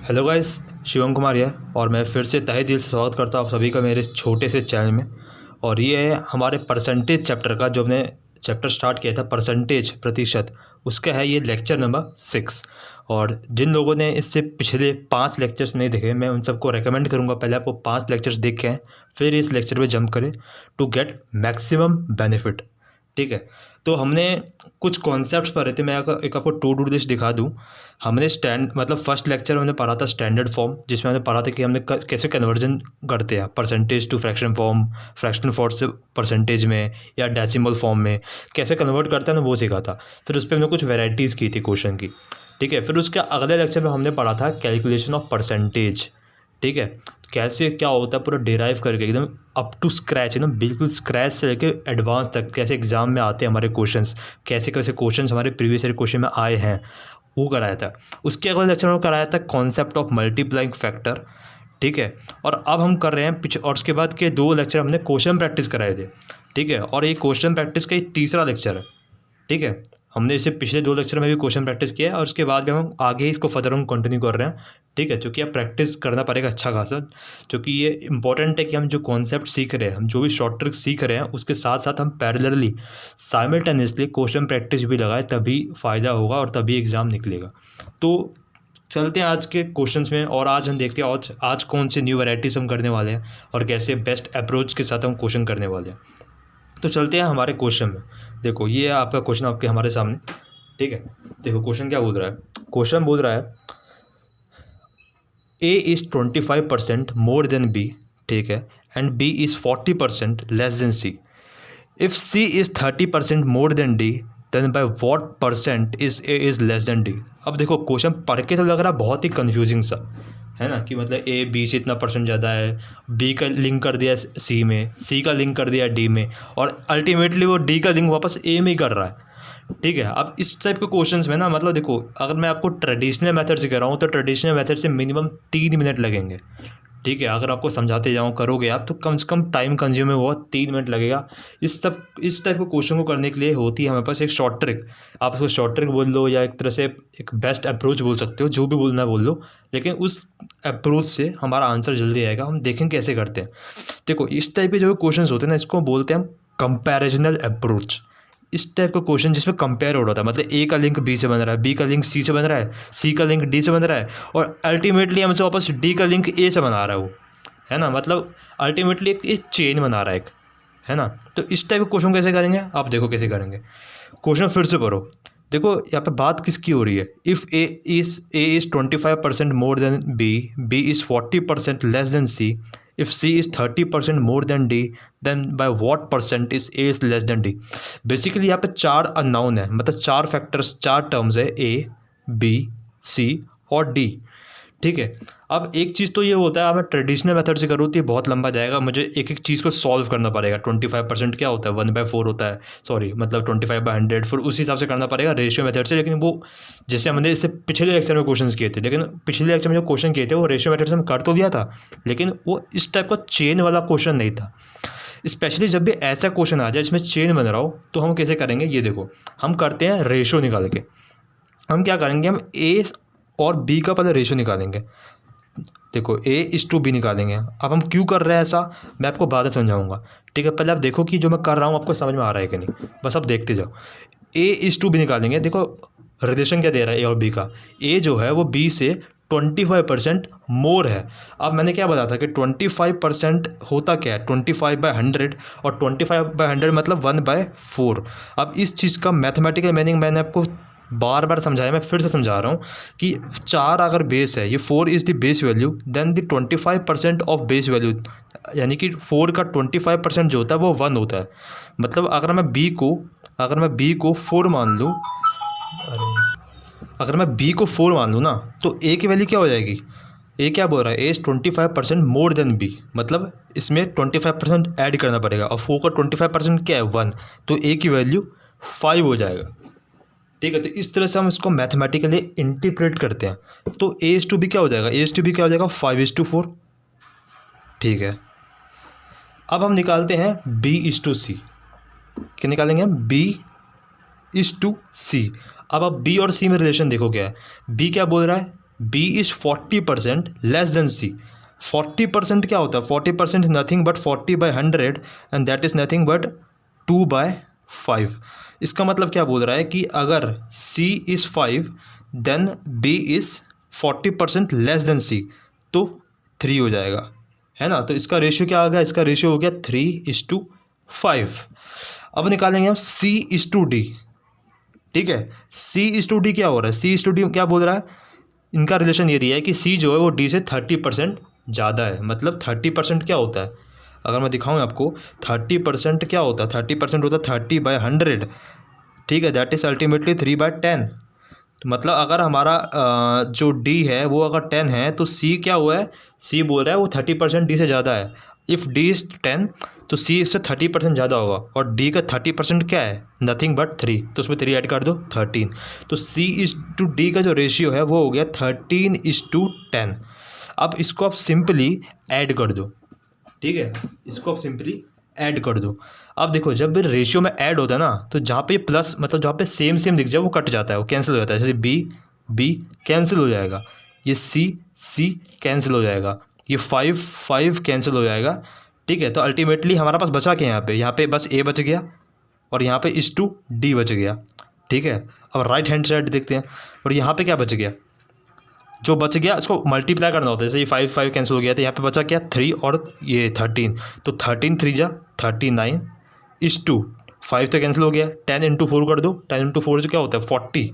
Hello guys, Shivam Kumar है और मैं फिर से तहे दिल से स्वागत करता हूँ आप सभी का मेरे इस छोटे से चैनल में। और ये है हमारे परसेंटेज चैप्टर का, जो हमने चैप्टर स्टार्ट किया था परसेंटेज प्रतिशत, उसका है ये लेक्चर नंबर 6। और जिन लोगों ने इससे पिछले 5 लेक्चर्स नहीं देखे, मैं उन सबको रेकमेंड करूँगा पहले आपको 5 लेक्चर्स देख के आएँ, फिर इस लेक्चर पे जंप करें टू गेट मैक्सिमम बेनिफिट। ठीक है, तो हमने कुछ कॉन्सेप्ट्स पढ़े थे। मैं एक आपको टू डू लिस्ट दिखा दूं। हमने फर्स्ट लेक्चर में हमने पढ़ा था स्टैंडर्ड फॉर्म, जिसमें हमने पढ़ा था कि हमने कैसे कन्वर्जन करते हैं percentage to fraction form, fraction form से परसेंटेज में या डेसिमल फॉर्म में कैसे कन्वर्ट करते हैं ना, वो सीखा था। फिर उस पर हमने कुछ वेराइटीज़ की थी क्वेश्चन की। ठीक है, फिर उसके अगले लेक्चर में हमने पढ़ा था कैलकुलेशन ऑफ परसेंटेज। ठीक है, कैसे क्या होता है पूरा डिराइव करके एकदम अप टू स्क्रैच, एकदम बिल्कुल स्क्रैच से लेके एडवांस तक कैसे एग्जाम में आते हैं हमारे क्वेश्चंस, कैसे कैसे क्वेश्चंस हमारे प्रीवियस ईयर क्वेश्चन में आए हैं, वो कराया था। उसके अगले लेक्चर में कराया था कॉन्सेप्ट ऑफ मल्टीप्लाइंग फैक्टर। ठीक है, और अब हम कर रहे हैं और उसके बाद के 2 लेक्चर हमने क्वेश्चन प्रैक्टिस कराए थे। ठीक है, और ये क्वेश्चन प्रैक्टिस का ये तीसरा लेक्चर है। ठीक है, हमने इसे पिछले 2 लेक्चर में भी क्वेश्चन प्रैक्टिस किया है और उसके बाद भी हम आगे इसको फर्दर हम कंटिन्यू कर रहे हैं। ठीक है, चूँकि आप प्रैक्टिस करना पड़ेगा अच्छा खासा, क्योंकि ये इंपॉर्टेंट है कि हम जो कॉन्सेप्ट सीख रहे हैं, हम जो भी शॉर्ट ट्रिक सीख रहे हैं, उसके साथ साथ हम पैरेलली साइमल्टेनियसली क्वेश्चन प्रैक्टिस भी लगाए, तभी फ़ायदा होगा और तभी एग्ज़ाम निकलेगा। तो चलते हैं आज के क्वेश्चंस में, और आज हम देखते हैं आज कौन से न्यू वैराइटीज़ हम करने वाले हैं और कैसे बेस्ट अप्रोच के साथ हम क्वेश्चन करने वाले हैं। तो चलते हैं हमारे क्वेश्चन में। देखो, ये है आपका क्वेश्चन आपके हमारे सामने। ठीक है, देखो क्वेश्चन क्या बोल रहा है। क्वेश्चन बोल रहा है A is 25% more than B, ठीक है, and B is 40% less than C। If C is 30% more than D, then by what percent is A is less than D। अब देखो क्वेश्चन पढ़ के तो लग रहा है बहुत ही कन्फ्यूजिंग सा, है ना, कि मतलब A B से इतना परसेंट ज़्यादा है, B का लिंक कर दिया C में, C का लिंक कर दिया D में, और अल्टीमेटली वो D का लिंक वापस A में ही कर रहा है। ठीक है, अब इस टाइप के क्वेश्चंस में ना, मतलब देखो, अगर मैं आपको ट्रेडिशनल मेथड से कह रहा हूँ तो ट्रेडिशनल मेथड से मिनिमम 3 मिनट लगेंगे। ठीक है, अगर आपको समझाते जाऊँ करोगे आप तो कम से कम टाइम कंज्यूम हुआ 3 मिनट लगेगा। इस टाइप के क्वेश्चन को करने के लिए होती है हमारे पास एक शॉर्ट ट्रिक। आप उसको शॉर्ट ट्रिक बोल लो या एक तरह से एक बेस्ट अप्रोच बोल सकते हो, जो भी बोलना है बोल लो, लेकिन उस अप्रोच से हमारा आंसर जल्दी आएगा। हम देखें कैसे करते हैं। देखो, इस टाइप के जो क्वेश्चन होते हैं ना, इसको बोलते हैं हम कंपेरिजनल अप्रोच। इस टाइप का क्वेश्चन जिसमें कंपेयर हो रहा था, मतलब ए का लिंक बी से बन रहा है, बी का लिंक सी से बन रहा है, सी का लिंक डी से बन रहा है, और अल्टीमेटली हमसे वापस डी का लिंक ए से बना रहा है वो, है ना, मतलब अल्टीमेटली एक चेन बना रहा है एक, है ना। तो इस टाइप के क्वेश्चन कैसे करेंगे, आप देखो कैसे करेंगे। क्वेश्चन फिर से पढ़ो। देखो यहाँ पे बात किसकी हो रही है। If A is 25% more than B is 40% less than C, if C is 30% more than D, then by what percent is A is less than D। Basically यहाँ पे 4 अननोन है, मतलब 4 फैक्टर्स, 4 टर्म्स है, A, B, C और D। ठीक है, अब एक चीज़ तो ये होता है, मैं ट्रेडिशनल मेथड से करूँ तो ये बहुत लंबा जाएगा, मुझे एक एक चीज़ को सॉल्व करना पड़ेगा। 25% क्या होता है, 1/4 होता है, सॉरी मतलब 25/100, फिर उस हिसाब से करना पड़ेगा रेशियो मेथड से। लेकिन वो जैसे हमने इससे पिछले लेक्चर में क्वेश्चन किए थे, लेकिन पिछले लेक्चर में जो क्वेश्चन किए थे वो रेशियो मेथड से हम कर तो दिया था, लेकिन वो इस टाइप का चेन वाला क्वेश्चन नहीं था। स्पेशली जब भी ऐसा क्वेश्चन आ जाए जिसमें चेन बन रहा हो, तो हम कैसे करेंगे, ये देखो, हम करते हैं रेशियो निकाल के। हम क्या करेंगे, हम ए और बी का पहले रेशियो निकालेंगे। देखो, A/B निकालेंगे। अब हम क्यों कर रहे हैं ऐसा, मैं आपको बाद में समझाऊंगा। ठीक है, पहले आप देखो कि जो मैं कर रहा हूँ आपको समझ में आ रहा है कि नहीं, बस आप देखते जाओ। A/B निकालेंगे। देखो रिलेशन क्या दे रहा है A और B का। A जो है वो B से 25% मोर है। अब मैंने क्या बताया था कि 25% होता क्या है, 25/100, और 25/100 मतलब 1/4। अब इस चीज़ का मैथमेटिकल मीनिंग मैंने आपको बार बार समझाया, मैं फिर से समझा रहा हूँ कि 4 अगर बेस है, ये 4 is the base value, then the 25% of base value, यानी कि 4 का 25% जो होता है वो 1 होता है। मतलब अगर मैं B को 4 मान लूँ, अगर मैं B को 4 मान लूँ ना, तो A की वैल्यू क्या हो जाएगी। A क्या बोल रहा है, A is 25% more than B, मतलब इसमें 25% ऐड करना पड़ेगा, और 4 का 25% क्या है, 1, तो A की वैल्यू 5 हो जाएगा। ठीक है, तो इस तरह से हम इसको मैथमेटिकली इंटरप्रेट करते हैं। तो A/B क्या हो जाएगा, A/B क्या हो जाएगा, 5:4। ठीक है, अब हम निकालते हैं B/C। क्या निकालेंगे हम, B/C। अब B और C में रिलेशन देखो क्या है। B क्या बोल रहा है, B is 40% less than C। 40% क्या होता है? 40% is nothing but 40/100 and that is nothing but 2/5। इसका मतलब क्या बोल रहा है कि अगर C is 5 then B is 40% less than C, तो 3 हो जाएगा, है ना। तो इसका रेशियो क्या आ गया? इसका रेशियो हो गया 3:5। अब निकालेंगे हम C:D। ठीक है, C:D क्या हो रहा है? C:D क्या बोल रहा है? इनका रिलेशन ये दिया है कि C जो है वो D से 30% ज़्यादा है। मतलब 30% क्या होता है? अगर मैं दिखाऊँ आपको, 30% क्या होता है? 30% होता है 30/100। ठीक है, दैट इज़ अल्टीमेटली 3/10। तो मतलब अगर हमारा जो D है वो अगर 10 है तो C क्या हुआ है? C बोल रहा है वो 30% D से ज़्यादा है। इफ़ D इज़ 10 तो C इससे 30% ज़्यादा होगा, और D का 30% क्या है? नथिंग बट 3, तो उसमें 3 ऐड कर दो, 13। तो C:D का जो रेशियो है वो हो गया 13:10। अब इसको आप सिंपली ऐड कर दो। ठीक है, इसको आप सिंपली ऐड कर दो। अब देखो, जब भी रेशियो में ऐड होता है ना, तो जहाँ पे प्लस मतलब जहाँ पे सेम सेम दिख जाए वो कट जाता है, वो कैंसिल हो जाता है। जैसे बी कैंसिल हो जाएगा, ये सी कैंसिल हो जाएगा, ये 5 कैंसिल हो जाएगा। ठीक है, तो अल्टीमेटली हमारा पास बचा क्या? यहाँ पे बस ए बच गया, और यहाँ पे D बच गया। ठीक है, अब राइट हैंड साइड देखते हैं, और यहाँ पे क्या बच गया? जो बच गया इसको मल्टीप्लाई करना होता है। जैसे ये 5 कैंसिल हो गया, तो यहाँ पे बचा क्या? 3 और ये 13, तो 13 3 जा 39:2। 5 तो कैंसिल हो गया, 10 × 4 कर दो, 10 × 4 जो क्या होता है? 40।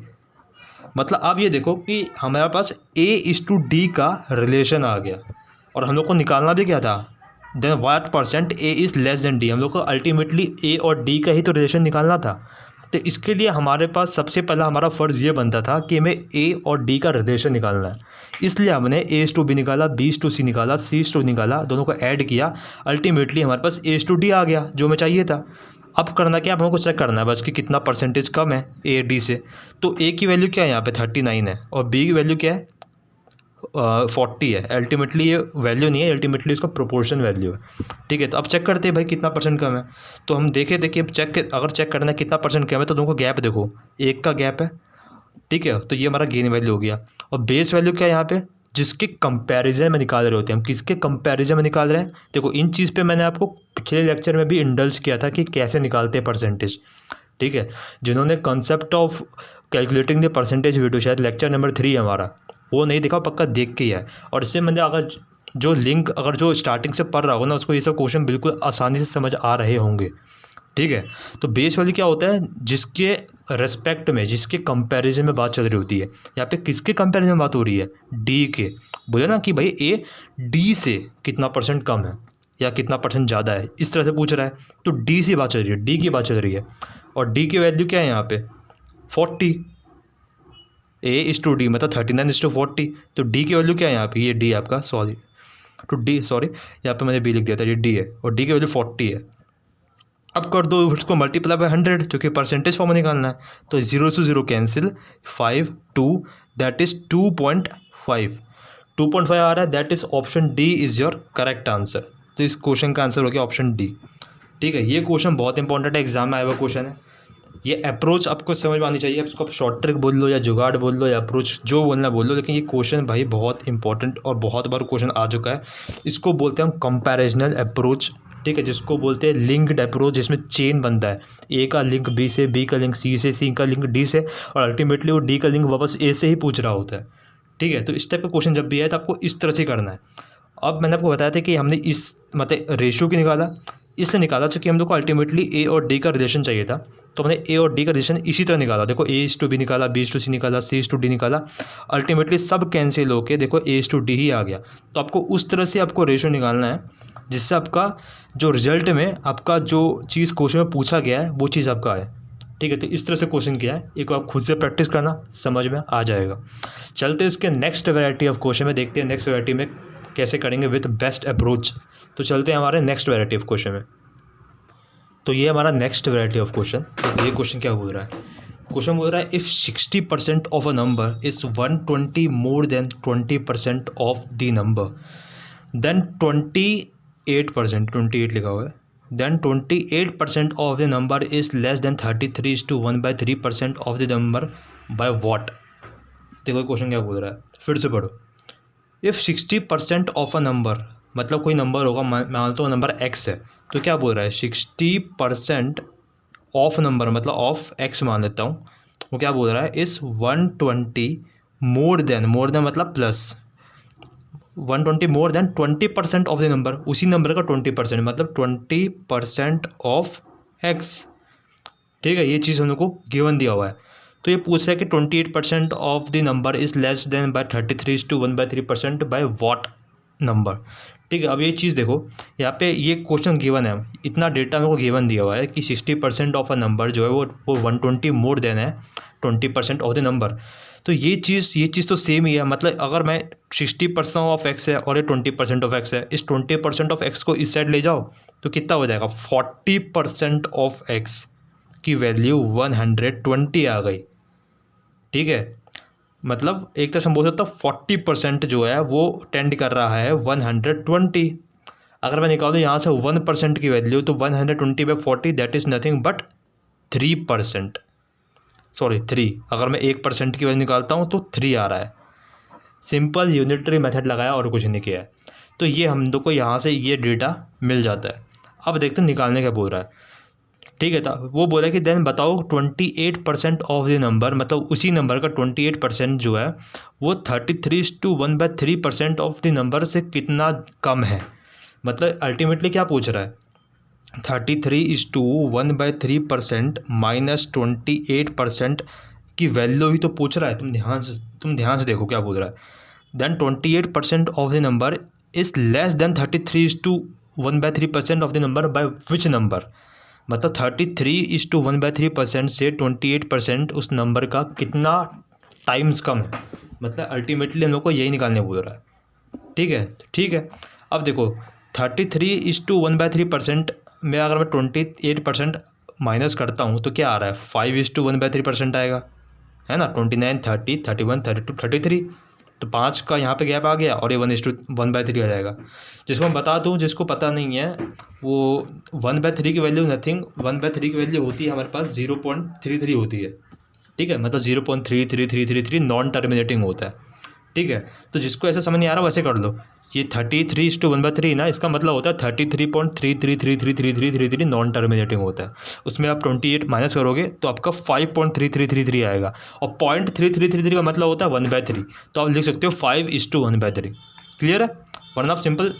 मतलब आप ये देखो कि हमारे पास A:D का रिलेशन आ गया, और हम लोग को निकालना भी क्या था? Then what percent A is less than D। हम लोग को अल्टीमेटली A और D का ही तो रिलेशन निकालना था। तो इसके लिए हमारे पास सबसे पहला हमारा फ़र्ज़ ये बनता था कि हमें A और D का रिलेशन निकालना है। इसलिए हमने A:B निकाला, B:C निकाला, C:D निकाला, दोनों को ऐड किया, अल्टीमेटली हमारे पास A:D आ गया जो हमें चाहिए था। अब करना क्या? अब हमको चेक करना है बस कि कितना परसेंटेज कम है A D से। तो A की वैल्यू क्या है? यहाँ पे 39 है, और B की वैल्यू क्या है? 40 है। अल्टीमेटली ये वैल्यू नहीं है, अल्टीमेटली इसका प्रोपोर्शन वैल्यू है। ठीक है, तो अब चेक करते हैं भाई कितना परसेंट कम है। तो हम देखे थे कि अगर चेक करना है कितना परसेंट कम है, तो दोनों को गैप देखो, 1 का गैप है। ठीक है, तो ये हमारा गेन वैल्यू हो गया। और बेस वैल्यू क्या है यहाँ पे? जिसके कंपैरिजन में निकाल रहे होते हैं हम। किसके कंपैरिजन में निकाल रहे हैं? देखो, इन चीज़ पे मैंने आपको पिछले लेक्चर में भी इंडल्ज किया था कि कैसे निकालते हैं परसेंटेज। ठीक है, जिन्होंने concept of calculating the percentage video, शायद लेक्चर नंबर 3 है हमारा, वो नहीं देखा पक्का देख के ही है। और इससे मैंने अगर जो लिंक अगर जो स्टार्टिंग से पढ़ रहा हो ना, उसको ये सब क्वेश्चन बिल्कुल आसानी से समझ आ रहे होंगे। ठीक है, तो बेस वैल्यू क्या होता है? जिसके रेस्पेक्ट में, जिसके कंपैरिजन में बात चल रही होती है। यहाँ पे किसके कंपैरिजन में बात हो रही है? डी के। बोले ना कि भाई ए डी से कितना परसेंट कम है या कितना परसेंट ज़्यादा है, इस तरह से पूछ रहा है। तो डी से बात चल रही है, डी की बात चल रही है, और डी की वैल्यू क्या है यहाँ पे? 40। A:D मतलब 39:40। तो डी की वैल्यू क्या है यहाँ पे? ये डी आपका, सॉरी यहाँ पे मैंने बी लिख दिया था, ये डी है, और डी की वैल्यू 40 है। अब कर दो उसको मल्टीप्लाई बाय 100, जो कि परसेंटेज फॉर्म में निकालना है। तो 0 से 0 कैंसिल, 5 2, दैट इज़ 2.5। 2.5 आ रहा है, that is option D is your correct answer. तो इस क्वेश्चन का आंसर हो गया ऑप्शन डी। ठीक है, ये क्वेश्चन बहुत इंपॉर्टेंट है, एग्जाम में आया हुआ क्वेश्चन है। ये अप्रोच आपको समझ में आनी चाहिए। अब इसको आप शॉर्ट ट्रिक बोल लो या जुगाड़ बोल लो या अप्रोच, जो बोलना बोल लो, लेकिन ये क्वेश्चन भाई बहुत इंपॉर्टेंट और बहुत बार क्वेश्चन आ चुका है। इसको बोलते हैं हम कंपैरिजनल अप्रोच। ठीक है, जिसको बोलते हैं लिंक्ड अप्रोच, जिसमें चेन बनता है, ए का लिंक बी से, बी का लिंक सी से, सी का लिंक डी से, और अल्टीमेटली वो डी का लिंक वापस ए से ही पूछ रहा होता है। ठीक है, तो इस टाइप का क्वेश्चन जब भी आए तो आपको इस तरह से करना है। अब मैंने आपको बताया था कि हमने इस मतलब रेशियो की निकाला, इसलिए निकाला चूँकि हम लोग को अल्टीमेटली ए और डी का रिलेशन चाहिए था। तो हमने ए और डी का रिलेशन इसी तरह निकाला। देखो, A:B निकाला, B:C निकाला, C:D निकाला, अल्टीमेटली सब कैंसिल होके देखो A:D ही आ गया। तो आपको उस तरह से आपको रेशियो निकालना है जिससे आपका जो रिजल्ट में आपका जो चीज़ क्वेश्चन में पूछा गया है वो चीज़ आपका आए। ठीक है, तो इस तरह से क्वेश्चन किया है, एक आप खुद से प्रैक्टिस करना, समझ में आ जाएगा। चलते हैं इसके नेक्स्ट वैरायटी ऑफ क्वेश्चन में, देखते हैं नेक्स्ट वैरायटी में कैसे करेंगे विद बेस्ट अप्रोच। तो चलते हैं हमारे नेक्स्ट वैरायटी ऑफ क्वेश्चन में। तो ये हमारा नेक्स्ट वैरायटी ऑफ क्वेश्चन। ये क्वेश्चन क्या बोल रहा है? क्वेश्चन बोल रहा है, if 60% of a number is 120 more than 20% of the number, then 28%, 28 लिखा हुआ है, then 28% of the number is less than 33:1/3% of the number by what? देखो क्वेश्चन क्या बोल रहा है, फिर से पढ़ो। इफ़ 60% ऑफ अ नंबर, मतलब कोई नंबर होगा, मान लो नंबर x है, तो क्या बोल रहा है 60% ऑफ नंबर, मतलब ऑफ x मान लेता हूँ, वो क्या बोल रहा है इस 120 मोर देन मतलब plus 120 more than 20% of the number, उसी नंबर का 20%, मतलब 20% ऑफ x। ठीक है, ये चीज़ हम लोग को गिवन दिया हुआ है। तो ये पूछ रहा है कि 28% of the number is less than by 33:1/3% by what number. ठीक है, अब ये चीज़ देखो, यहाँ पे ये क्वेश्चन गिवन है, इतना डेटा मेरे को गिवन दिया हुआ है कि 60% ऑफ अ नंबर जो है वो 120 मोर देन है 20% ऑफ द नंबर। तो ये चीज़ तो सेम ही है, मतलब अगर मैं 60% ऑफ एक्स है और ये 20% ऑफ एक्स है, इस 20% ऑफ एक्स को इस साइड ले जाओ तो कितना हो जाएगा, 40% ऑफ एक्स की वैल्यू 120 आ गई। ठीक है, मतलब एक तरह से हम बोल सकते हैं 40% जो है वो टेंड कर रहा है 120। अगर मैं निकाल दूँ यहाँ से 1% की वैल्यू, तो 120/40 that is nothing but 3%, sorry 3। अगर मैं 1% की वैल्यू निकालता हूँ तो 3 आ रहा है। सिंपल यूनिटरी मेथड लगाया और कुछ नहीं किया है। तो ये हम लोग को यहाँ से ये डेटा मिल जाता है। अब देखते हैं निकालने क्या बोल रहा है। ठीक है, था वो बोला कि देन बताओ 28% ऑफ द नंबर, मतलब उसी नंबर का 28% जो है वो 33:1/3% ऑफ द नंबर से कितना कम है। मतलब अल्टीमेटली क्या पूछ रहा है, 33:1/3% माइनस 28% की वैल्यू ही तो पूछ रहा है। तुम ध्यान से देखो क्या बोल रहा है। Then 28% of the number is less than 33:1/3% of the number by which number, मतलब 33:1/3% से 28% उस नंबर का कितना टाइम्स कम है। मतलब अल्टीमेटली हम लोग को यही निकालने बोल रहा है। ठीक है, अब देखो 33:1/3% में अगर मैं 28% माइनस करता हूँ तो क्या आ रहा है, 5:1/3% आएगा, है ना। 29, 30, 31, 32, 33, तो 5 का यहाँ पे गैप आ गया और ये 1:1/3 आ जाएगा। जिसको मैं बता दूँ, जिसको पता नहीं है, वो 1/3 की वैल्यू नथिंग, 1/3 की वैल्यू होती है हमारे पास 0.33 होती है। ठीक है, मतलब 0.33333 नॉन टर्मिनेटिंग होता है। ठीक है, तो जिसको ऐसा समझ नहीं आ रहा वैसे कर लो। ये 33:1/3 ना, इसका मतलब होता है 33.33333333 नॉन टर्मिनेटिंग होता है। उसमें आप 28 माइनस करोगे तो आपका 5.3333 आएगा, और 0.3333 का मतलब होता है 1/3। तो आप लिख सकते हो 5:1/3। क्लियर है, वरना आप सिंपल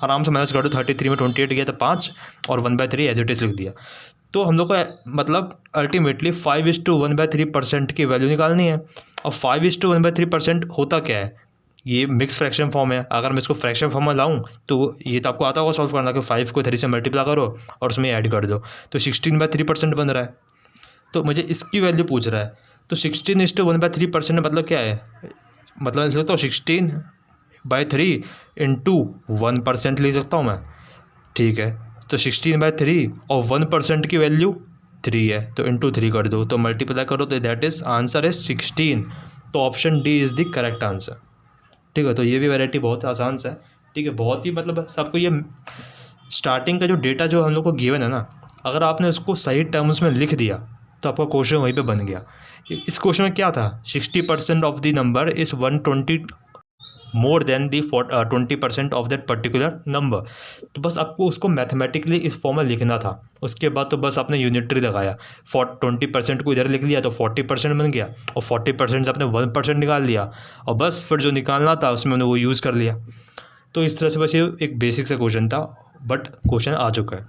आराम से माइनस कर दो। 33 में 28 गया तो 5 और 1/3 एज इट इज़ लिख दिया। तो हम लोग को मतलब अल्टीमेटली 5:1/3% की वैल्यू निकालनी है। और 5:1/3% होता क्या है, ये मिक्स फ्रैक्शन फॉर्म है। अगर मैं इसको फ्रैक्शन फॉर्म में लाऊं तो ये तो आपको आता होगा सॉल्व करना, कि 5 को 3 से मल्टीप्लाई करो और उसमें ऐड कर दो, तो 16/3% बन रहा है। तो मुझे इसकी वैल्यू पूछ रहा है, तो 16:1/3% मतलब क्या है, मतलब लिख सकता हूँ 16/3 इंटू 1% लिख सकता हूँ मैं। ठीक है, तो 16/3 और 1% की वैल्यू 3 है, तो इंटू 3 कर दो, तो मल्टीप्लाई करो, तो दैट इज़ आंसर है 16। तो option D is the correct answer. ठीक है, तो ये भी वैरायटी बहुत आसान सा है। ठीक है, बहुत ही मतलब सबको ये स्टार्टिंग का जो डेटा जो हम लोग को गिवन है ना, अगर आपने उसको सही टर्म्स में लिख दिया तो आपका क्वेश्चन वहीं पे बन गया। इस क्वेश्चन में क्या था, 60% of the number is 120 more then the 20% of that particular number. तो बस आपको उसको मैथमेटिकली इस फॉर्म में लिखना था। उसके बाद तो बस आपने यूनिटरी लगाया, 20% को इधर लिख लिया तो 40% बन गया, और 40% से आपने 1% निकाल लिया, और बस फिर जो निकालना था उसमें उन्होंने वो यूज़ कर लिया। तो इस तरह से बस ये एक बेसिक सा क्वेश्चन था, बट क्वेश्चन आ चुका है।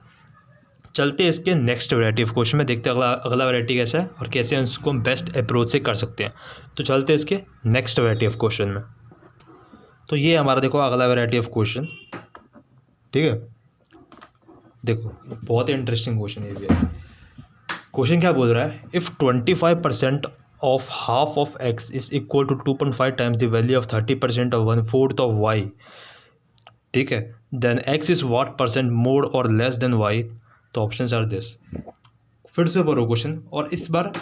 चलते हैं इसके नेक्स्ट वैरायटी ऑफ क्वेश्चन में, देखते हैं अगला वैरायटी कैसा है और कैसे उसको हम बेस्ट अप्रोच से कर सकते हैं। तो चलते हैं इसके नेक्स्ट वैरायटी ऑफ क्वेश्चन में। तो ये हमारा देखो अगला वैरायटी ऑफ क्वेश्चन। ठीक है, देखो बहुत ही इंटरेस्टिंग क्वेश्चन ये भी है। क्वेश्चन क्या बोल रहा है, if 25% of half of X is equal to 2.5 times the value of 30% of 1/4 of Y. ठीक है, then X is what percent more और लेस देन वाई। तो ऑप्शंस आर दिस। फिर से पढ़ो क्वेश्चन, और इस बार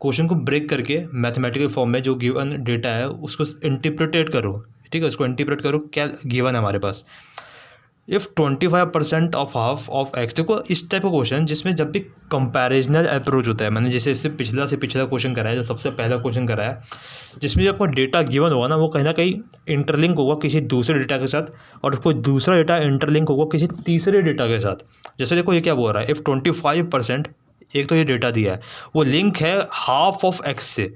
क्वेश्चन को ब्रेक करके मैथमेटिकल फॉर्म में जो गिवन डेटा है उसको इंटरप्रेट करो। ठीक है, उसको इंटरप्रेट करो क्या गिवन है हमारे पास। If 25% of half of x. देखो इस टाइप का क्वेश्चन जिसमें जब भी कंपैरिजनल अप्रोच होता है, मैंने जैसे इससे पिछला क्वेश्चन करा है, जो सबसे पहला क्वेश्चन करा है, जिसमें जो आपको डेटा गिवन होगा ना वो कहीं ना कहीं इंटरलिंक होगा किसी दूसरे डेटा के साथ, और कोई दूसरा डेटा इंटरलिंक होगा किसी तीसरे डेटा के साथ। जैसे देखो ये क्या बोल रहा है, इफ़ 25%, एक तो ये डेटा दिया है, वो लिंक है हाफ ऑफ एक्स से,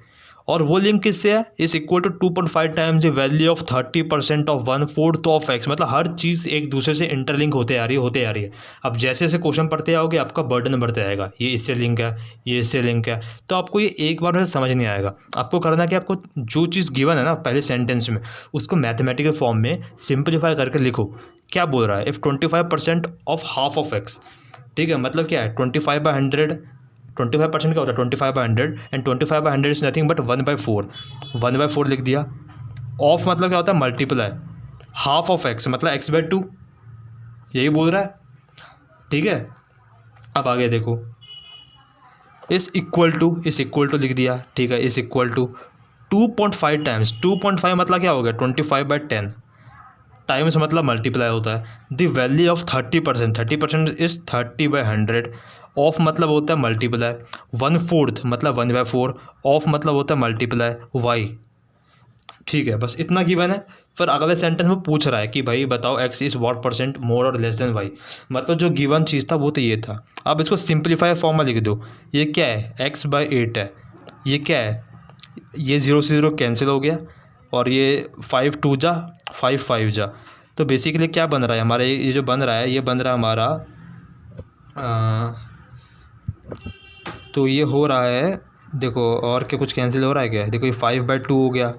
और वो लिंक किससे है, is equal to 2.5 times the value of 30% of 1/4 of X. मतलब हर चीज़ एक दूसरे से इंटरलिंक होते आ रही है। अब जैसे जैसे क्वेश्चन पढ़ते आओगे आपका बर्डन बढ़ते आएगा, ये इससे लिंक है, ये इससे लिंक है, तो आपको ये एक बार में समझ नहीं आएगा। आपको करना कि आपको जो चीज़ गिवन है ना पहले सेंटेंस में, उसको मैथमेटिकल फॉर्म में सिंप्लीफाई करके लिखो। क्या बोल रहा है, if 25% of half of x, ठीक है, मतलब क्या है 25/100, 25% क्या होता है 25/100, एंड 25/100 इज नथिंग बट 1/4, 1/4 लिख दिया। ऑफ मतलब क्या होता है मल्टीप्लाई, हाफ ऑफ एक्स मतलब x/2, यही बोल रहा है, ठीक है। अब आगे देखो, इस इक्वल टू लिख दिया, ठीक है, इस इक्वल टू 2.5 टाइम्स, 2.5 मतलब क्या हो गया 25/10, टाइम्स मतलब मल्टीप्लाई होता है। The value of 30%, 30% is 30/100, of मतलब होता है मल्टीप्लाई, 1/4 मतलब 1/4, ऑफ मतलब होता है मल्टीप्लाई वाई, ठीक है। बस इतना गिवन है। फिर अगले सेंटेंस में पूछ रहा है कि भाई बताओ x is what percent more और लेस देन वाई। मतलब जो गिवन चीज़ था वो तो ये था। अब इसको सिंप्लीफाई फॉर्म में लिख दो। ये क्या है, x/8 है, ये क्या है, ये 0 से 0 कैंसिल हो गया, और ये 5 2 जा 5 5 जा। तो बेसिकली क्या बन रहा है हमारा, ये जो बन रहा है, ये बन रहा है हमारा तो ये हो रहा है, देखो और क्या कुछ कैंसिल हो रहा है क्या, देखो ये 5/2 हो गया,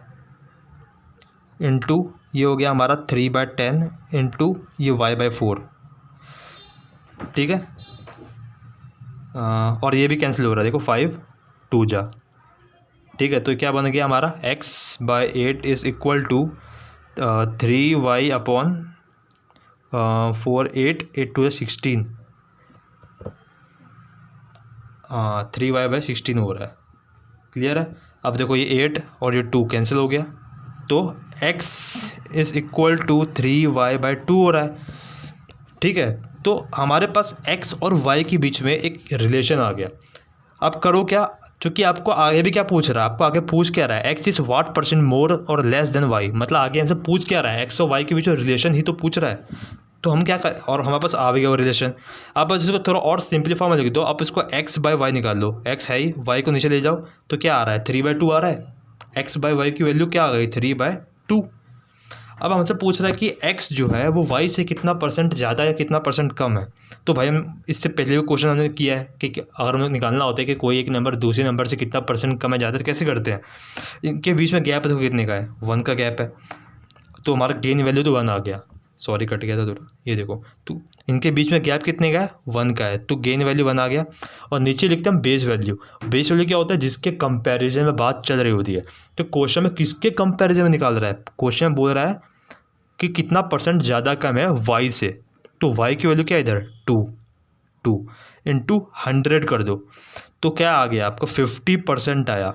इंटू ये हो गया हमारा 3/10, इंटू ये y/4, ठीक है। और ये भी कैंसिल हो रहा है, देखो 5 2 जा, ठीक है। तो क्या बन गया हमारा, x/8 is equal to 3y/4, 8 8 2 16, 3y/16 हो रहा है, क्लियर है। अब देखो ये 8 और ये 2 कैंसिल हो गया, तो x is equal to 3y/2 हो रहा है, ठीक है। तो हमारे पास x और y के बीच में एक रिलेशन आ गया। अब करो क्या, चूँकि आपको आगे भी क्या पूछ रहा है, आपको आगे पूछ क्या रहा है, x is what percent more और लेस देन y। मतलब आगे हमसे पूछ क्या रहा है, x और y के बीच में रिलेशन ही तो पूछ रहा है। तो हम क्या कर, और हमारे पास आ गया वो रिलेशन। आप बस इसको थोड़ा और सिंपलीफाई में लिख दो। आप इसको x/y निकाल लो, x है ही, y को नीचे ले जाओ, तो क्या आ रहा है 3/2 आ रहा है। x/y की वैल्यू क्या आ गई 3/2। अब हमसे पूछ रहा है कि x जो है वो y से कितना परसेंट ज़्यादा या कितना परसेंट कम है। तो भाई हम इससे पहले भी क्वेश्चन हमने किया है कि अगर हमें निकालना होता है कि कोई एक नंबर दूसरे नंबर से कितना परसेंट कम है ज़्यादा, तो कैसे करते हैं। इनके बीच में गैप देखो कितने का है, 1 का गैप है, तो हमारा गेन वैल्यू तो 1 आ गया, सॉरी कट गया था थोड़ा, ये देखो, तो इनके बीच में गैप कितने का है 1 का है, तो गेन वैल्यू 1 आ गया। और नीचे लिखते हैं बेस वैल्यू। बेस वैल्यू क्या होता है, जिसके कंपैरिजन में बात चल रही होती है। तो क्वेश्चन में किसके कंपैरिजन में निकाल रहा है, क्वेश्चन में बोल रहा है कि कितना परसेंट ज़्यादा कम है y से। तो y की वैल्यू क्या है इधर 2 इंटू 100 कर दो, तो क्या आ गया आपको 50% आया।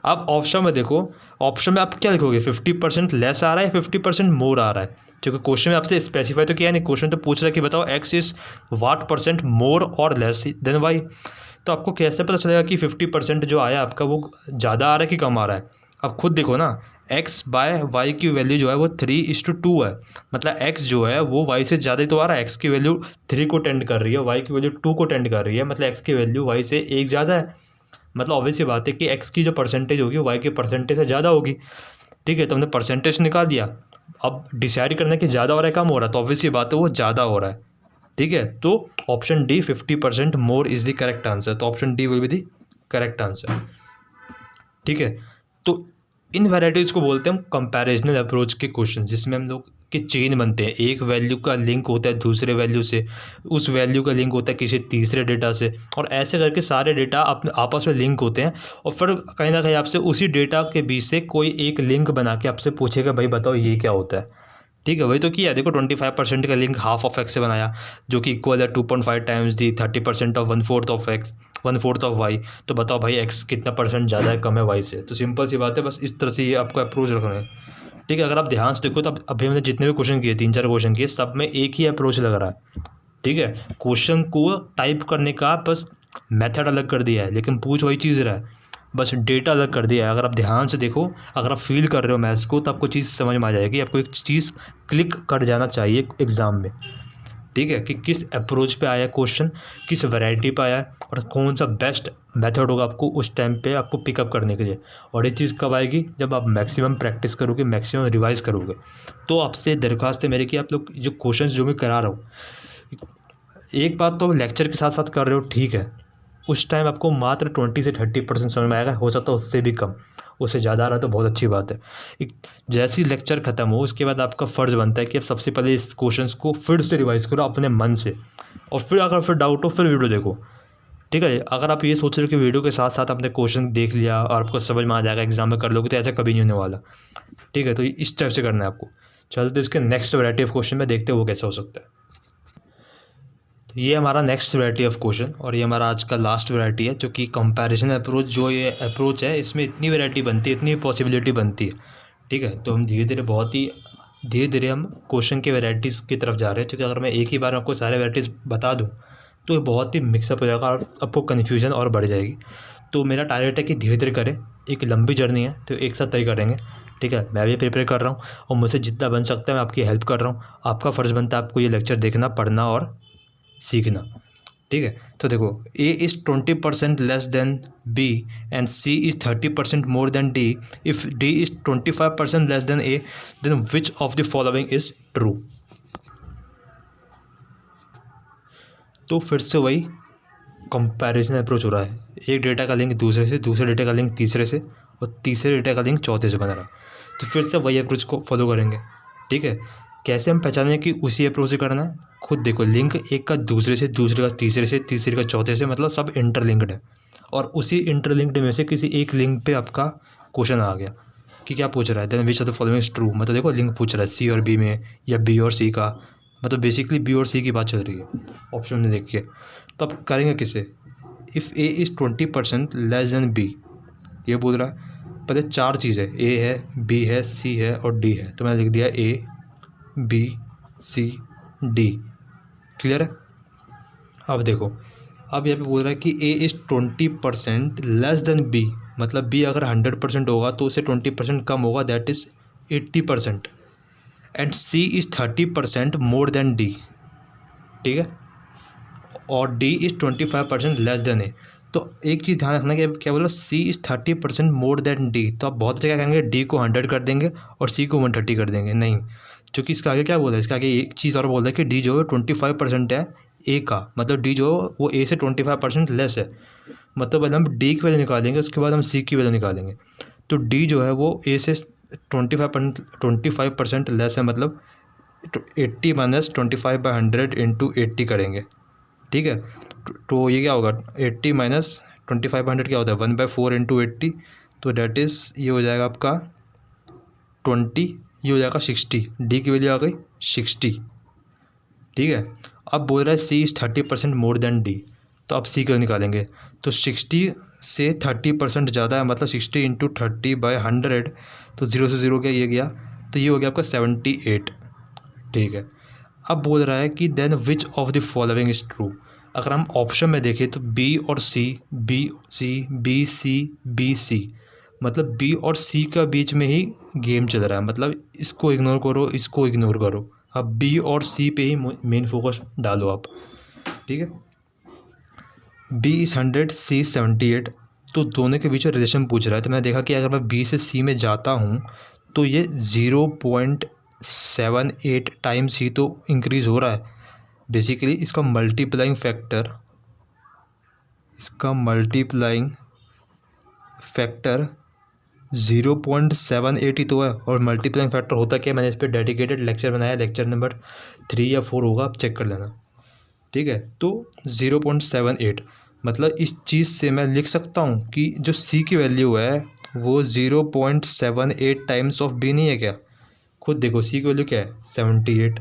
अब ऑप्शन में देखो, ऑप्शन में आप क्या लिखोगे, 50% लेस आ रहा है, 50% मोर आ रहा है। क्योंकि क्वेश्चन में आपसे स्पेसिफाई तो किया नहीं, क्वेश्चन तो पूछ रहा है कि बताओ x is what percent more और लेस देन y। तो आपको कैसे पता चलेगा कि 50% जो आया आपका वो ज़्यादा आ रहा है कि कम आ रहा है। अब खुद देखो ना, x/y की वैल्यू जो है वो 3:2 है। मतलब x जो है वो y से ज़्यादा ही तो आ रहा है। x की वैल्यू 3 को टेंड कर रही है, y की वैल्यू 2 को टेंड कर रही है, मतलब x की वैल्यू y से 1 ज़्यादा है। मतलब ऑब्वियस सी बात है कि x की जो परसेंटेज होगी y के परसेंटेज से ज़्यादा होगी, ठीक है। तो हमने परसेंटेज निकाल दिया। अब डिसाइड करना कि ज़्यादा हो रहा है कम हो रहा है, तो ऑब्वियस सी बात है वो ज़्यादा हो रहा है, ठीक है। तो option D 50% more is the correct answer. तो option D will be the correct answer, ठीक है। तो इन वैराइटीज़ को बोलते हैं हम कंपैरिजनल अप्रोच के क्वेश्चन, जिसमें हम लोग के चेन बनते हैं। एक वैल्यू का लिंक होता है दूसरे वैल्यू से, उस वैल्यू का लिंक होता है किसी तीसरे डेटा से, और ऐसे करके सारे डेटा अपने आपस में लिंक होते हैं। और फिर कहीं ना कहीं आपसे उसी डेटा के बीच से कोई एक लिंक बना के आपसे पूछेगा भाई बताओ ये क्या होता है, ठीक है। वही तो किया, देखो 25% का लिंक हाफ ऑफ एक्स से बनाया, जो कि इक्वल है 2.5 times the 30% of 1/4 of X, 1/4 of Y. तो बताओ भाई एक्स कितना परसेंट ज़्यादा है कम है वाई से। तो सिंपल सी बात है, बस इस तरह से ये आपको अप्रोच रखना है, ठीक है। अगर आप ध्यान से देखो तो अभी हमने जितने भी क्वेश्चन किए, 3-4 क्वेश्चन किए, सब में एक ही अप्रोच लग रहा है। ठीक है, क्वेश्चन को टाइप करने का बस मेथड अलग कर दिया है, लेकिन पूछ वही चीज़ रहा है, बस डेटा अलग कर दिया है। अगर आप ध्यान से देखो, अगर आप फील कर रहे हो मैथ्स को, तो आपको चीज़ समझ में आ जाएगी। आपको एक चीज़ क्लिक कर जाना चाहिए एग्ज़ाम में। ठीक है, कि किस अप्रोच पे आया क्वेश्चन, किस वैरायटी पे आया है, और कौन सा बेस्ट मेथड होगा आपको उस टाइम पे आपको पिकअप करने के लिए। और ये चीज़ कब आएगी, जब आप मैक्सिमम प्रैक्टिस करोगे, मैक्सिमम रिवाइज करोगे। तो आपसे दरख्वास्त है मेरी कि आप लोग जो क्वेश्चन जो मैं करा रहा हूँ, एक बात तो लेक्चर के साथ साथ कर रहे हो, ठीक है, उस टाइम आपको मात्र 20 से 30% समझ में आएगा, हो सकता है उससे भी कम, उससे ज़्यादा आ रहा है तो बहुत अच्छी बात है। एक जैसे ही लेक्चर ख़त्म हो, उसके बाद आपका फ़र्ज़ बनता है कि आप सबसे पहले इस क्वेश्चंस को फिर से रिवाइज़ करो अपने मन से, और फिर अगर फिर डाउट हो फिर वीडियो देखो। ठीक है, अगर आप ये सोच रहे हो कि वीडियो के साथ साथ आपने क्वेश्चन देख लिया और आपको समझ में आ जाएगा, एग्जाम में कर लोगे, तो ऐसा कभी नहीं होने वाला। ठीक है, तो इस टाइप से करना है आपको। चलते इसके नेक्स्ट वैरायटी ऑफ क्वेश्चन में देखते हैं वो कैसा हो सकता है। तो ये हमारा नेक्स्ट वैरायटी ऑफ क्वेश्चन, और ये हमारा आज का लास्ट वैरायटी है, जो कि कंपैरिजन अप्रोच। जो ये अप्रोच है, इसमें इतनी वैरायटी बनती है, इतनी पॉसिबिलिटी बनती है। ठीक है, तो हम धीरे धीरे हम क्वेश्चन के वैरायटीज़ की तरफ जा रहे हैं, क्योंकि अगर मैं एक ही बार आपको सारे वैरायटीज़ बता दूँ तो ये बहुत ही मिक्सअप हो जाएगा और आपको कन्फ्यूजन और बढ़ जाएगी। तो मेरा टारगेट है कि धीरे धीरे करें, एक लंबी जर्नी है तो एक साथ तय करेंगे। ठीक है, मैं भी प्रिपेयर कर रहा हूँ और मुझसे जितना बन सकता है मैं आपकी हेल्प कर रहा हूँ। आपका फ़र्ज़ बनता है आपको ये लेक्चर देखना, पढ़ना और सीखना। ठीक है, तो देखो, A is 20% less than B and C is 30% more than D। If D is 25% less than A, then which of the following is true. तो फिर से वही कंपैरिजन अप्रोच हो रहा है। एक डेटा का लिंक दूसरे से, दूसरे डेटा का लिंक तीसरे से, और तीसरे डेटा का लिंक चौथे से बना रहा है। तो फिर से वही अप्रोच को फॉलो करेंगे। ठीक है, कैसे हम पहचानें कि उसी अप्रोच से करना है? खुद देखो, लिंक एक का दूसरे से, दूसरे का तीसरे से, तीसरे का चौथे से, मतलब सब इंटरलिंक्ड है। और उसी इंटरलिंक्ड में से किसी एक लिंक पे आपका क्वेश्चन आ गया कि क्या पूछ रहा है, then which of the following is true. मतलब देखो, लिंक पूछ रहा है सी और बी में, या बी और सी का, मतलब बेसिकली बी और सी की बात चल रही है ऑप्शन में देख के। तो अब करेंगे किसे? If A is 20% less than B, ये बोल रहा है। पहले 4 चीज़ है, ए है, बी है, सी है और डी है। तो मैंने लिख दिया A B C D. Clear है? अब देखो, अब यहाँ पे बोल रहा है कि A is 20% less than B, मतलब बी अगर 100% होगा तो उससे 20% कम होगा, that is 80%। And C is 30% more than D. ठीक है, और D is 25% less than A. तो एक चीज़ ध्यान रखना कि क्या बोला, C is 30% more than D. तो आप बहुत अच्छा क्या करेंगे, डी को 100 कर देंगे और सी को 130 कर देंगे। नहीं, क्योंकि इसका आगे क्या बोला है, इसका आगे एक चीज़ और बोल रहा है कि डी जो है 25% है ए का, मतलब डी जो वो ए से 25% लेस है। मतलब पहले हम डी की वैल्यू निकालेंगे, उसके बाद हम सी की वैल्यू निकालेंगे। तो डी जो है वो ए से 25% लेस है, मतलब 80 माइनस 25/100 इंटू 80 करेंगे। ठीक है, तो ये क्या होगा, 80 माइनस 25/100 क्या होता है, 1/4 इंटू 80। तो डैट इज़ ये हो जाएगा आपका 20, ये हो जाएगा 60। डी की वैल्यू आ गई 60। ठीक है, अब बोल रहा है C is 30% more than D. तो अब सी क्यों निकालेंगे, तो 60 से 30% ज़्यादा है, मतलब 60 इंटू 30/100। तो 0 से 0 क्या, ये गया, तो ये हो गया आपका 78। ठीक है, अब बोल रहा है कि then which of the following is true. अगर हम ऑप्शन में देखें तो बी और C, B C, B C, B C, मतलब बी और सी का बीच में ही गेम चल रहा है। मतलब इसको इग्नोर करो, इसको इग्नोर करो, अब बी और सी पे ही मेन फोकस डालो आप। ठीक है, बी इज़ 100, सी इज़ 78। तो दोनों के बीच में रिलेशन पूछ रहा है। तो मैंने देखा कि अगर मैं बी से सी में जाता हूँ तो ये 0.78 टाइम्स ही तो इंक्रीज़ हो रहा है। बेसिकली इसका मल्टीप्लाइंग फैक्टर 0.78 ही तो है। और मल्टीप्लाइंग फैक्टर होता क्या है, मैंने इस पर डेडिकेटेड लेक्चर बनाया, लेक्चर नंबर 3 या 4 होगा, आप चेक कर लेना। ठीक है, तो 0.78, मतलब इस चीज़ से मैं लिख सकता हूँ कि जो सी की वैल्यू है वो 0.78 टाइम्स ऑफ बी नहीं है क्या? खुद देखो, सी की वैल्यू क्या है 78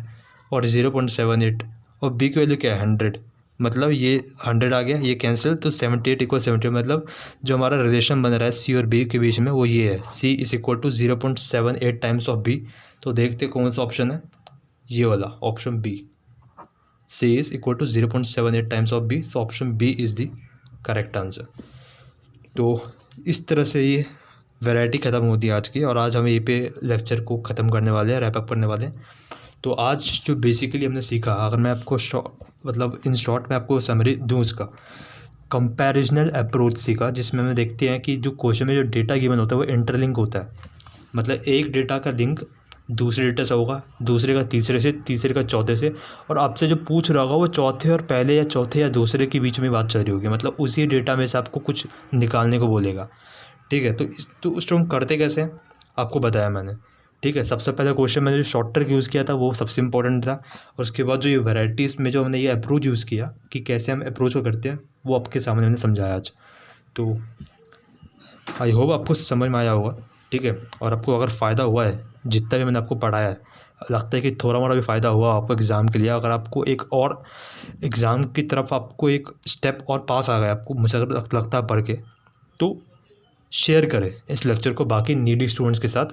और 0.78, और बी की वैल्यू क्या है 100। मतलब ये 100 आ गया, ये कैंसिल, तो 78 = 70, मतलब जो हमारा रिलेशन बन रहा है सी और बी के बीच में वो ये है, C is equal to 0.78 times of B. तो देखते कौन सा ऑप्शन है, ये वाला option B, C is equal to 0.78 times of B. So option B is the correct answer. तो इस तरह से ये वैरायटी ख़त्म होती है आज की, और आज हम यहीं पे लेक्चर को ख़त्म करने वाले हैं, रैप अप करने वाले हैं। तो आज जो बेसिकली हमने सीखा, अगर मैं आपको मतलब इन शॉर्ट में आपको समरी दूँ उसका, कंपैरिजनल अप्रोच सीखा, जिसमें हम देखते हैं कि जो क्वेश्चन में जो डेटा गिवन होता है वो इंटरलिंक होता है। मतलब एक डेटा का लिंक दूसरे डेटा से होगा, दूसरे का तीसरे से, तीसरे का चौथे से, और आपसे जो पूछ रहा होगा वो चौथे और पहले या चौथे या दूसरे के बीच में बात चल रही होगी, मतलब उसी डेटा में से आपको कुछ निकालने को बोलेगा। ठीक है, तो उस टाइम करते कैसे हैं आपको बताया मैंने। ठीक है, सबसे पहले क्वेश्चन मैंने जो शॉर्ट ट्रिक यूज़ किया था वो सबसे इंपॉर्टेंट था, और उसके बाद जो ये वैराइटीज़ में जो हमने ये अप्रोच यूज़ किया कि कैसे हम अप्रोच को करते हैं, वो आपके सामने मैंने समझाया आज। तो आई होप आपको समझ में आया होगा। ठीक है, और आपको अगर फ़ायदा हुआ है जितना भी मैंने आपको पढ़ाया है, लगता है कि थोड़ा मोड़ा भी फ़ायदा हुआ आपको एग्ज़ाम के लिए, अगर आपको एक और एग्ज़ाम की तरफ आपको एक स्टेप और पास आ गया आपको, मुझे अगर लगता है पढ़ के, तो शेयर करें इस लेक्चर को बाकी नीडी स्टूडेंट्स के साथ।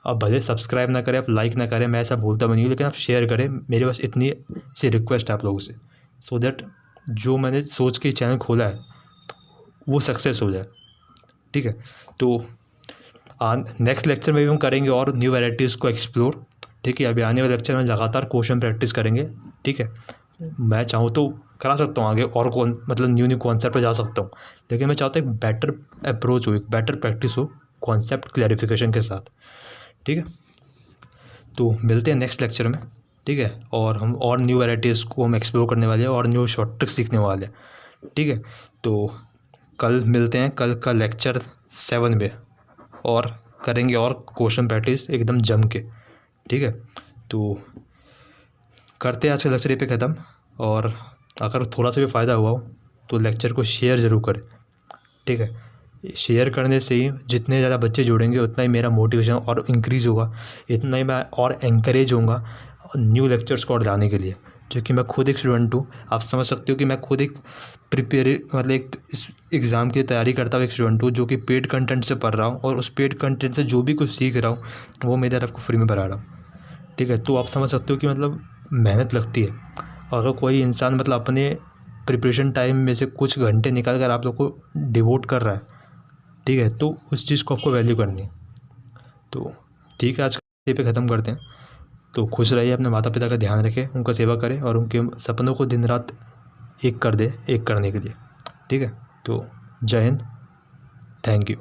आप भले सब्सक्राइब ना करें, आप लाइक ना करें, मैं ऐसा बोलता भी नहीं हूँ, लेकिन आप शेयर करें, मेरे पास इतनी सी रिक्वेस्ट है आप लोगों से, सो दैट जो मैंने सोच के चैनल खोला है वो सक्सेस हो जाए। ठीक है, तो नेक्स्ट लेक्चर में भी हम करेंगे और न्यू वैराइटीज़ को एक्सप्लोर। ठीक है, अभी आने वाले लेक्चर में लगातार क्वेश्चन प्रैक्टिस करेंगे। ठीक है, मैं चाहूँ तो करा सकता हूँ आगे और कौन मतलब न्यू कॉन्सेप्ट पे जा सकता हूँ, लेकिन मैं चाहता हूँ एक बेटर अप्रोच हो, एक बेटर प्रैक्टिस हो कॉन्सेप्ट क्लैरिफिकेशन के साथ। ठीक है, तो मिलते हैं नेक्स्ट लेक्चर में। ठीक है, और हम और न्यू वैराइटीज़ को हम एक्सप्लोर करने वाले हैं और न्यू शॉर्ट ट्रिक्स सीखने वाले हैं। ठीक है, तो कल मिलते हैं, कल का लेक्चर 7 में, और करेंगे और क्वेश्चन प्रैक्टिस एकदम जम के। ठीक है, तो करते हैं आज का लेक्चर ये पे ख़त्म, और अगर थोड़ा सा भी फ़ायदा हुआ हो तो लेक्चर को शेयर ज़रूर करें। ठीक है, शेयर करने से ही जितने ज़्यादा बच्चे जुड़ेंगे उतना ही मेरा मोटिवेशन और इंक्रीज़ होगा, इतना ही मैं और एंकरेज होऊंगा न्यू लेक्चर्स को और लाने के लिए, जो कि मैं खुद एक स्टूडेंट हूँ। आप समझ सकते हो कि मैं खुद एक मतलब एक इस एग्ज़ाम की तैयारी करता हुआ एक स्टूडेंट हूँ, जो कि पेड कंटेंट से पढ़ रहा हूँ, और उस पेड कंटेंट से जो भी कुछ सीख रहा हूँ वो मैं इधर आपको फ्री में पढ़ा रहा हूँ। ठीक है, तो आप समझ सकते हो कि मतलब मेहनत लगती है। अगर कोई इंसान मतलब अपने प्रिपरेशन टाइम में से कुछ घंटे निकाल कर आप लोग को डिवोट कर रहा है, ठीक है, तो उस चीज़ को आपको वैल्यू करनी है। तो ठीक है, आज के पे ख़त्म करते हैं। तो खुश रहिए, अपने माता पिता का ध्यान रखें, उनका सेवा करें, और उनके सपनों को दिन रात एक कर दे, एक करने के लिए। ठीक है, तो जय हिंद, थैंक यू।